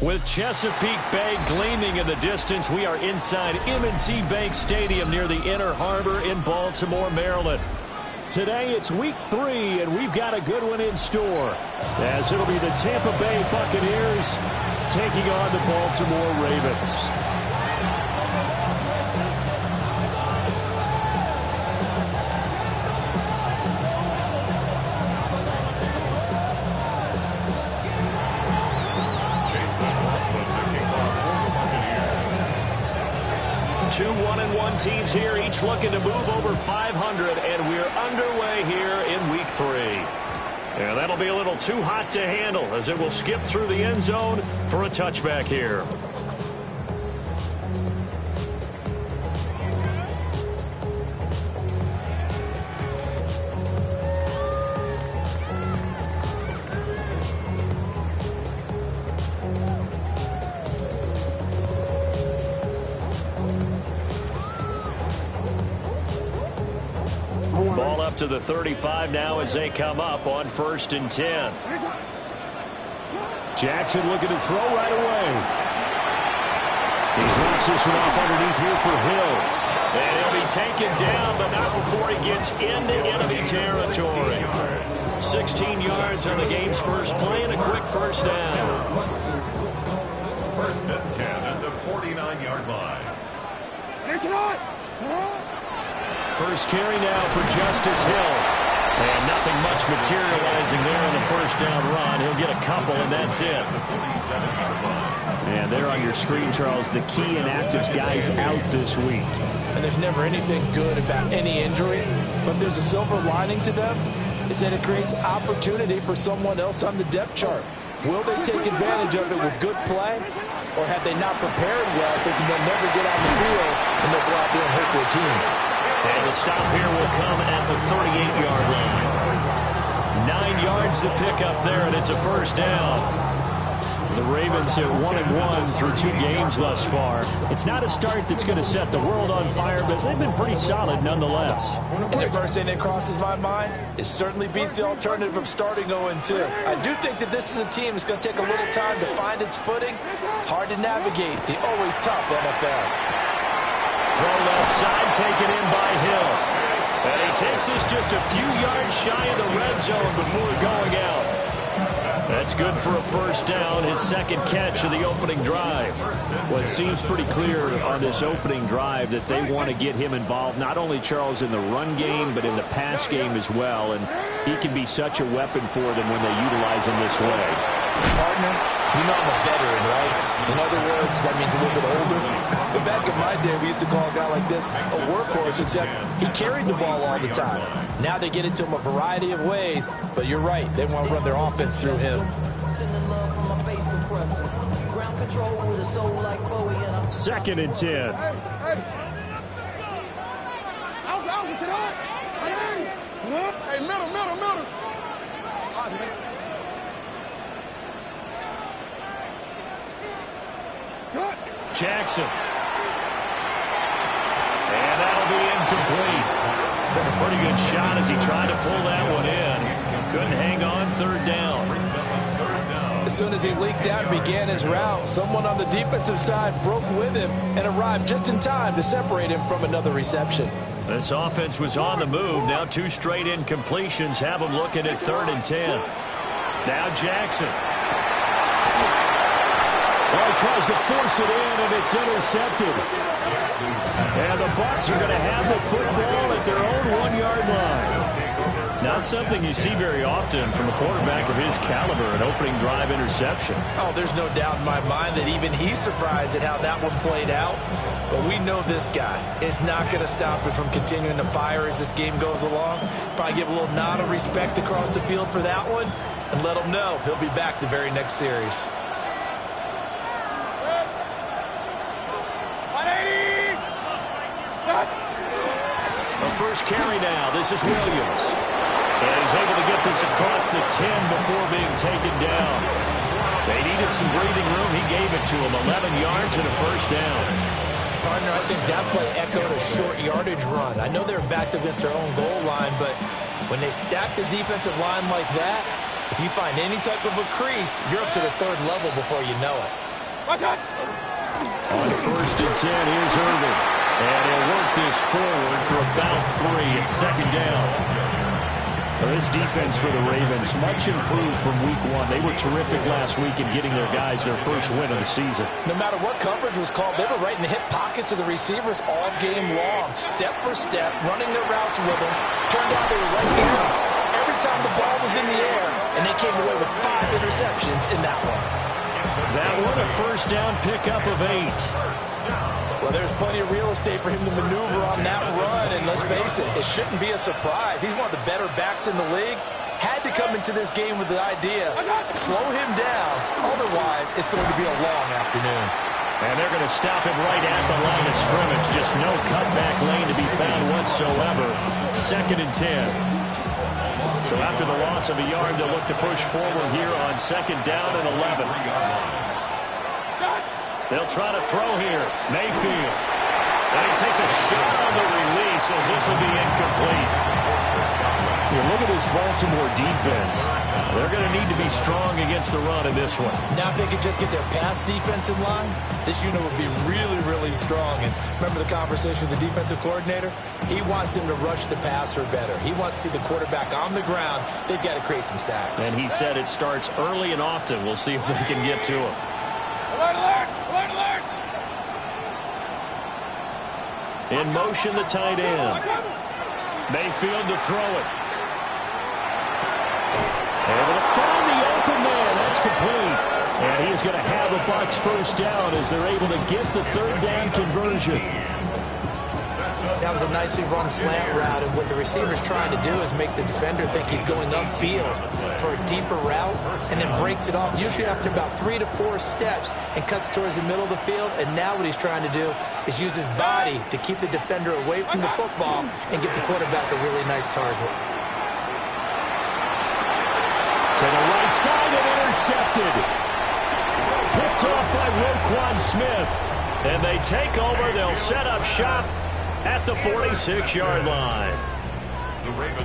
With Chesapeake Bay gleaming in the distance, we are inside M&T Bank Stadium near the Inner Harbor in Baltimore, Maryland. Today it's week 3, and we've got a good one in store, as it'll be the Tampa Bay Buccaneers taking on the Baltimore Ravens. Two 1-1 teams here, each looking to move over 500, and we're underway here in week 3. And that'll be a little too hot to handle as it will skip through the end zone for a touchback here. Ball up to the 35 now as they come up on 1st and 10. Jackson looking to throw right away. He drops this one off underneath here for Hill. And he'll be taken down, but not before he gets into enemy territory. 16 yards on the game's first play and a quick first down. 1st and 10 at the 49-yard line. It's right. First carry now for Justice Hill. And nothing much materializing there on the first down run. He'll get a couple, and that's it. And there on your screen, Charles, the key inactives guys out this week. And there's never anything good about any injury, but there's a silver lining to them. Is that it creates opportunity for someone else on the depth chart. Will they take advantage of it with good play, or have they not prepared well, thinking they'll never get on the field and they'll go out there and hurt their team? And the stop here will come at the 38-yard line. 9 yards to pick up there, and it's a first down. The Ravens at 1-1 through 2 games thus far. It's not a start that's going to set the world on fire, but they've been pretty solid nonetheless. And the first thing that crosses my mind, it certainly beats the alternative of starting 0-2. I do think that this is a team that's going to take a little time to find its footing. Hard to navigate the always tough NFL. Throw left side, taken in by Hill. And he takes this just a few yards shy of the red zone before going out. That's good for a first down, his second catch of the opening drive. Well, it seems pretty clear on this opening drive that they want to get him involved, not only, Charles, in the run game, but in the pass game as well. And he can be such a weapon for them when they utilize him this way. Partner, you know I'm a veteran, right? In other words, that means a little bit older. But back in my day, we used to call a guy like this a workhorse, except he carried the ball all the time. Now they get it to him a variety of ways, but you're right. They want to run their offense through him. 2nd and 10. Hey, middle. Jackson. And that'll be incomplete. Took a pretty good shot as he tried to pull that one in. Couldn't hang on, 3rd down. As soon as he leaked out and began his route, someone on the defensive side broke with him and arrived just in time to separate him from another reception. This offense was on the move. Now 2 straight incompletions have them looking at 3rd and 10. Now Jackson. Well, he tries to force it in, and it's intercepted. And the Bucs are going to have the football at their own 1-yard line. Not something you see very often from a quarterback of his caliber, an opening drive interception. Oh, there's no doubt in my mind that even he's surprised at how that one played out. But we know this guy is not going to stop him from continuing to fire as this game goes along. Probably give a little nod of respect across the field for that one and let him know he'll be back the very next series. First carry now. This is Williams. And he's able to get this across the 10 before being taken down. They needed some breathing room. He gave it to him. 11 yards and a first down. Partner, I think that play echoed a short yardage run. I know they're backed against their own goal line, but when they stack the defensive line like that, if you find any type of a crease, you're up to the 3rd level before you know it. Watch out. On 1st and 10, here's Irvin. And he'll work this forward for about 3 at 2nd down. Well, this defense for the Ravens, much improved from week 1. They were terrific last week in getting their guys their first win of the season. No matter what coverage was called, they were right in the hip pockets of the receivers all game long, step for step, running their routes with them. Turned out they were right there every time the ball was in the air, and they came away with 5 interceptions in that one. That one a first down pickup of 8. Well, there's plenty of real estate for him to maneuver on that run, and let's face it, it shouldn't be a surprise. He's one of the better backs in the league. Had to come into this game with the idea, slow him down, otherwise it's going to be a long afternoon. And they're going to stop him right at the line of scrimmage. Just no cutback lane to be found whatsoever. 2nd and 10. So after the loss of a yard, they'll look to push forward here on 2nd down and 11. They'll try to throw here. Mayfield. And he takes a shot on the release as this will be incomplete. Look at this Baltimore defense. They're going to need to be strong against the run in this one. Now if they could just get their pass defense in line, this unit would be really, really strong. And remember the conversation with the defensive coordinator? He wants them to rush the passer better. He wants to see the quarterback on the ground. They've got to create some sacks. And he said it starts early and often. We'll see if they can get to him. Alert, alert, alert, alert. In motion, the tight end. Mayfield to throw it. Able to find the open man. That's complete. And he's going to have a Bucs first down as they're able to get the 3rd down conversion. That was a nicely run slant route, and what the receiver's trying to do is make the defender think he's going upfield for a deeper route, and then breaks it off, usually after about 3 to 4 steps, and cuts towards the middle of the field. And now what he's trying to do is use his body to keep the defender away from the football and get the quarterback a really nice target. To the right side and intercepted. Picked off by Roquan Smith. And they take over. They'll set up shop at the 46-yard line.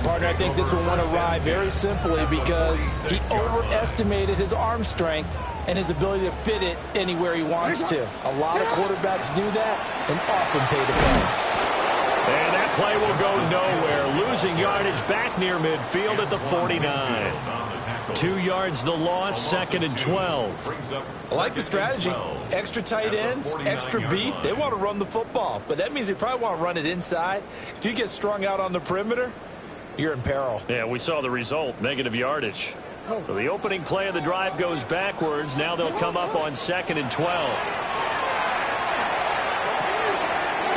Partner, I think this will want to ride very simply because he overestimated his arm strength and his ability to fit it anywhere he wants to. A lot of quarterbacks do that and often pay the price. And that play will go nowhere. Losing yardage back near midfield at the 49. 2 yards the loss, 2nd and 12. I like the strategy. Extra tight ends, extra beef. They want to run the football, but that means they probably want to run it inside. If you get strung out on the perimeter, you're in peril. Yeah, we saw the result, negative yardage. So the opening play of the drive goes backwards. Now they'll come up on 2nd and 12.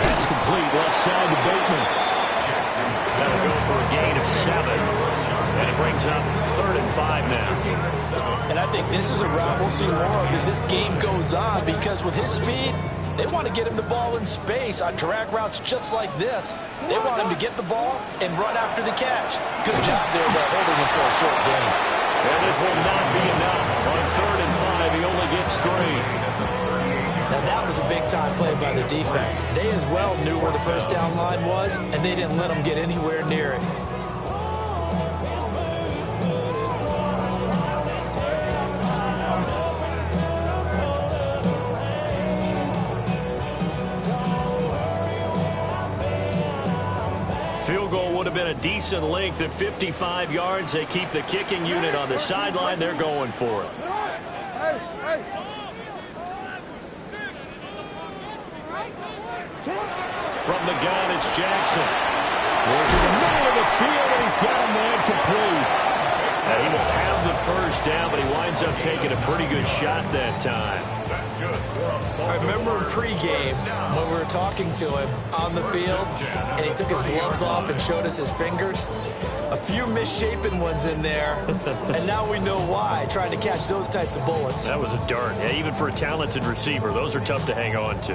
That's complete, left side to Bateman. That'll go for a gain of 7. And it brings up 3rd and 5 now. And I think this is a route we'll see more of as this game goes on, because with his speed, they want to get him the ball in space on drag routes just like this. They want him to get the ball and run after the catch. Good job there by holding him for a short gain. And this will not be enough. On 3rd and 5, he only gets 3. Now that was a big-time play by the defense. They as well knew where the first down line was, and they didn't let him get anywhere near it. Field goal would have been a decent length at 55 yards. They keep the kicking unit on the sideline. They're going for it. From the gun, it's Jackson. Working the middle of the field, and he's got a man complete. He will have the first down, but he winds up taking a pretty good shot that time. I remember in pregame when we were talking to him on the field, and he took his gloves off and showed us his fingers. A few misshapen ones in there, and now we know why, trying to catch those types of bullets. That was a dart. Yeah, even for a talented receiver, those are tough to hang on to.